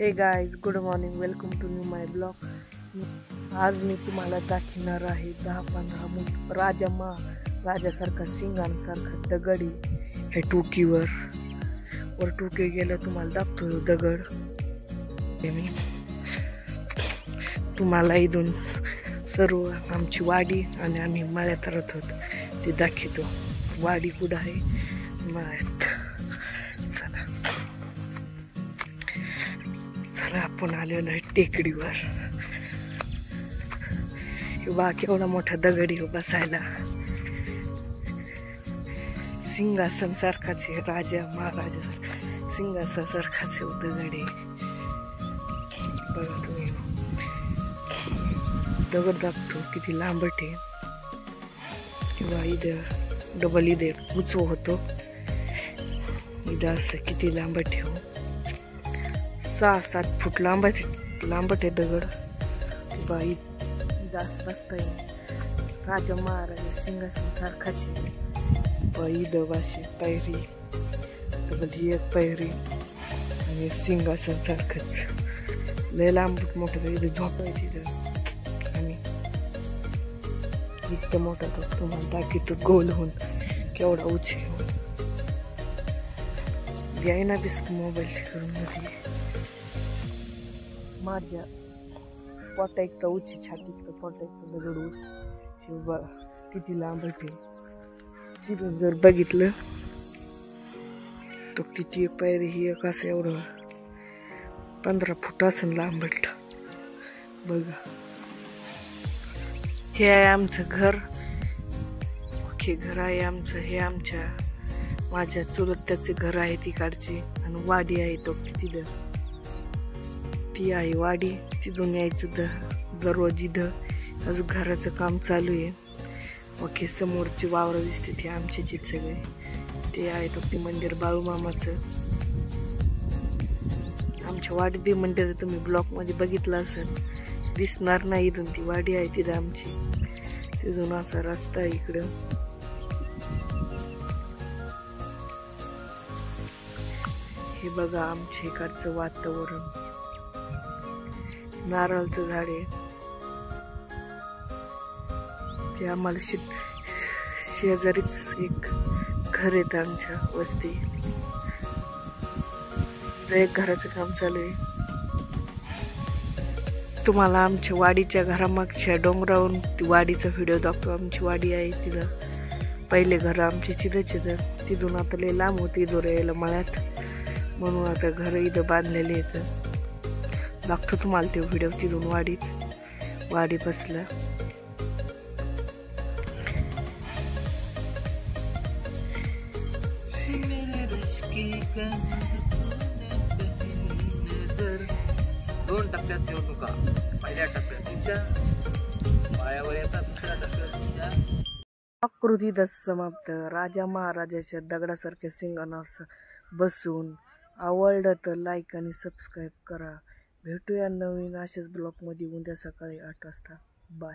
हे guys, good morning, welcome to new my blog. आज मी तुम्हाला दाखवणार आहे 10-15 राजासारखा सिंगांसारखा दगडी हे टोकीवर टोके गेलं तुम्हाला दाखवतो दगड। मी तुम्हाला इथून सर्व आमची वाडी आणि आम्ही मळ्यात राहत होतो ते दाखवतो। वाडी कुठं आहे मळ्यात, चला आपण आलेलो आहे टेकडीवर। बा केवढा मोठा दगडी हो बसायला, सिंहासन सारखाच आहे, राजा महाराजा सिंहासन सारखाच दगडी। बघा तुम्ही दगड दाखतो किती लांबट आहे, किंवा इथं डबल इथं उंच होतो, इथं असं किती लांबट आहे हो, 6-7 फूट लांबट आहे दगड। बाई जास्त बसता येईल, राजा महाराजा सिंहासन सारखाच आहे। बाई दबाशी पायरी डबल ही एक पायरी आणि सिंहासन सारखंच लय लांबट मोठं इथं झोपायची आणि इतकं मोठा तो तुम्हाला दाखवतो गोल होऊन केवढा उंच आहे। घ्याय ना दिसत मोबाईलची करून मध्ये माझ्या पोटा एक तर उंची, छाती तर पोटा एक तर दगड उंच शिवबा किती लांबट आहे। तिथून जर बघितलं तर किती पायरी ही एक असं एवढं 15 फूट असेल लांबट। बघा हे आहे आमचं घर, हे घर आहे आमचं, हे माझ्या चुलत्याचे घर आहे तिकडचे, आणि वाडी आहे तो तिथं, ती आहे वाडी। तिथून यायचं दररोज इथं अजून घराचं काम चालू आहे। ओके समोरची वावर दिसते ते आमचे जे सगळे ते आहे तो ते मंदिर बाळूमामाचं। आमच्या वाडीत बी मंदिर तुम्ही ब्लॉक मध्ये बघितलं असेल, दिसणार नाही। इथून ती वाडी आहे तिथं आमची, तिथून असा रस्ता आहे इकडं। हे बघा आमच्या इकडचं वातावरण, नारळाचं झाड आहे ते आम्हाला शेजारीच एक घर येतं आमच्या वस्ती, एक घराचं काम चालू आहे। तुम्हाला आमच्या वाडीच्या घरामागच्या डोंगरावरून ती वाडीचा व्हिडिओ दाखवतो। आमची वाडी आहे तिथं, पहिले घर आमचे तिथंच येतं, तिथून आता लय लांब होती दूर यायला मळ्यात, म्हणून आता घर इथं बांधलेले येतं। दाखवतो तुम्हाला ते व्हिडिओ तिथून वाडी बसला। दोन टप्प्यात निवडणुका, पहिल्या टप्प्यात तुमच्या पायावर येतात, दुसऱ्या टप्प्यात तुमच्या आकृती समाप्त। राजा महाराजाच्या दगडासारख्या सिंहासनावर बसून आवडलं तर लाईक आणि सबस्क्राईब करा। भेटूया नवीन अशाच ब्लॉगमध्ये उद्या सकाळी 8 वाजता। बाय।